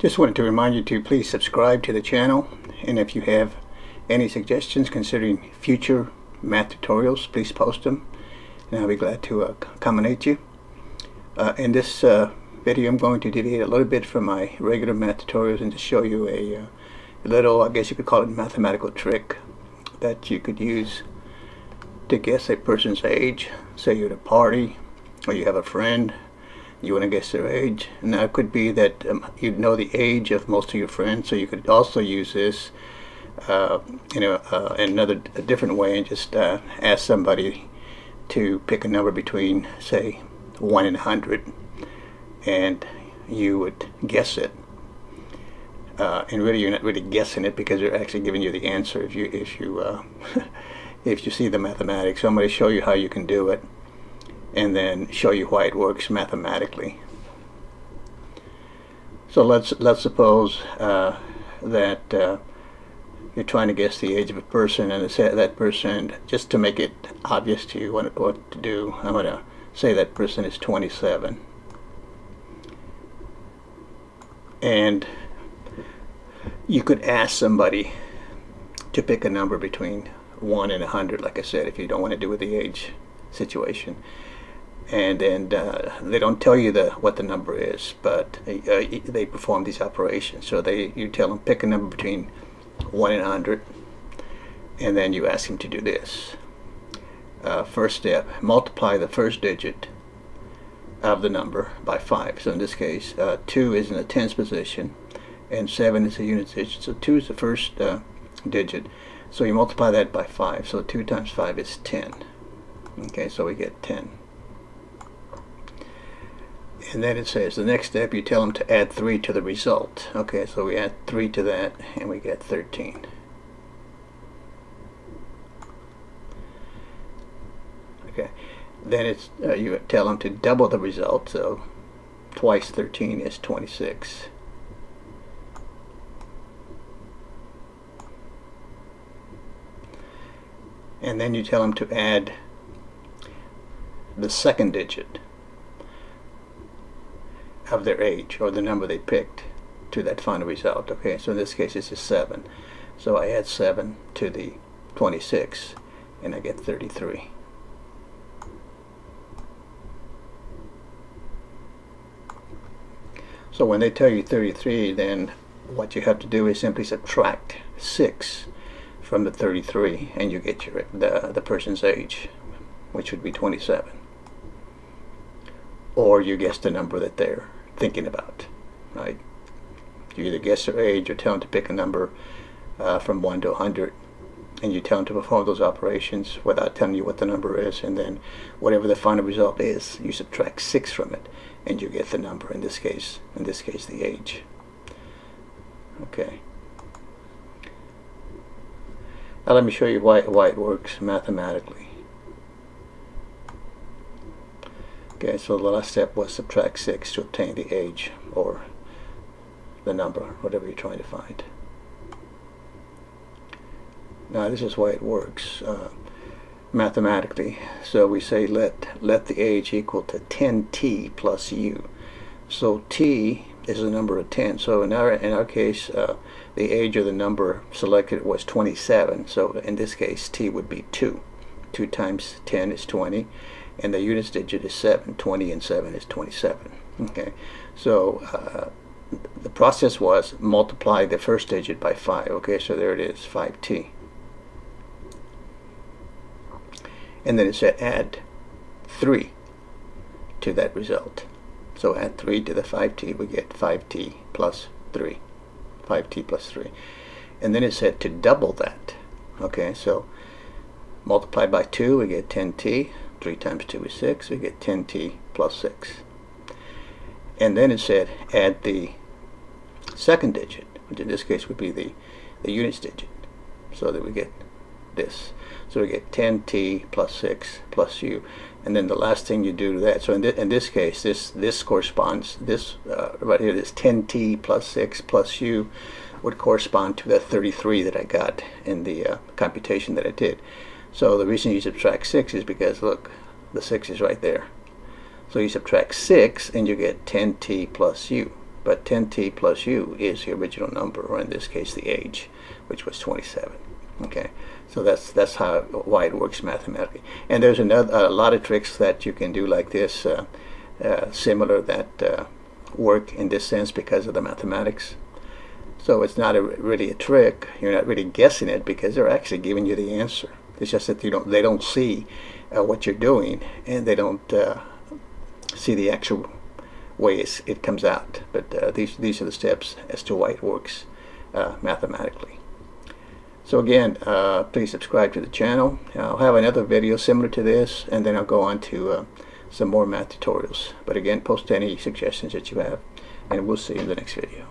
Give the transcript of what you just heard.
Just wanted to remind you to please subscribe to the channel, and if you have any suggestions concerning future math tutorials, please post them and I'll be glad to accommodate you. In this video I'm going to deviate a little bit from my regular math tutorials and to show you a little, I guess you could call it, mathematical trick that you could use to guess a person's age. Say you're at a party or you have a friend, you want to guess their age. Now it could be that you know the age of most of your friends, so you could also use this in a different way and just ask somebody to pick a number between, say, 1 and 100, and you would guess it. And really, you're not really guessing it because they're actually giving you the answer if you see the mathematics. So I'm going to show you how you can do it, and then show you why it works mathematically. So let's suppose that you're trying to guess the age of a person, and that person, just to make it obvious to you what to do, I'm going to say that person is 27. And you could ask somebody to pick a number between 1 and 100, like I said, if you don't want to do with the age situation. And then they don't tell you what the number is, but they perform these operations. So you tell them pick a number between 1 and 100, and then you ask him to do this. First step, multiply the first digit of the number by 5. So in this case, 2 is in the tens position, and 7 is a unit digit. So 2 is the first digit. So you multiply that by 5. So 2 times 5 is 10. Okay, so we get 10. And then it says the next step, you tell them to add 3 to the result. Okay, so we add 3 to that and we get 13. Okay, then it's you tell them to double the result, so twice 13 is 26. And then you tell them to add the second digit of their age, or the number they picked, to that final result. Okay, so in this case this is 7. So I add 7 to the 26 and I get 33. So when they tell you 33, then what you have to do is simply subtract 6 from the 33 and you get the person's age, which would be 27. Or you guess the number that they're thinking about, right? You either guess their age or tell them to pick a number from 1 to 100, and you tell them to perform those operations without telling you what the number is, and then whatever the final result is, you subtract 6 from it and you get the number, in this case the age. Okay, now let me show you why it works mathematically. Okay, so the last step was subtract 6 to obtain the age, or the number, whatever you're trying to find. Now this is why it works mathematically. So we say let the age equal to 10t plus u. So t is the number of 10. So in our case, the age of the number selected was 27. So in this case, t would be 2. 2 times 10 is 20. And the units digit is 7. 20 and 7 is 27. Okay, so the process was multiply the first digit by 5. Okay, so there it is, 5t. And then it said add 3 to that result. So add 3 to the 5t, we get 5t plus 3. 5t plus 3. And then it said to double that. Okay, so multiply by 2, we get 10t. 3 times 2 is 6, we get 10t plus 6. And then it said add the second digit, which in this case would be the units digit, so that we get this. So we get 10t plus 6 plus u. And then the last thing you do to that, so in this case, this corresponds, this right here, this 10t plus 6 plus u would correspond to the 33 that I got in the computation that I did. So the reason you subtract 6 is because, look, the 6 is right there. So you subtract 6 and you get 10t plus u. but 10t plus u is the original number, or in this case the age, which was 27. Okay, so that's why it works mathematically. And there's a lot of tricks that you can do like this, similar, that work in this sense because of the mathematics. So it's not really a trick. You're not really guessing it, because they're actually giving you the answer. It's just that they don't see what you're doing, and they don't see the actual way it comes out. But these are the steps as to why it works mathematically. So again, please subscribe to the channel. I'll have another video similar to this, and then I'll go on to some more math tutorials. But again, post any suggestions that you have, and we'll see you in the next video.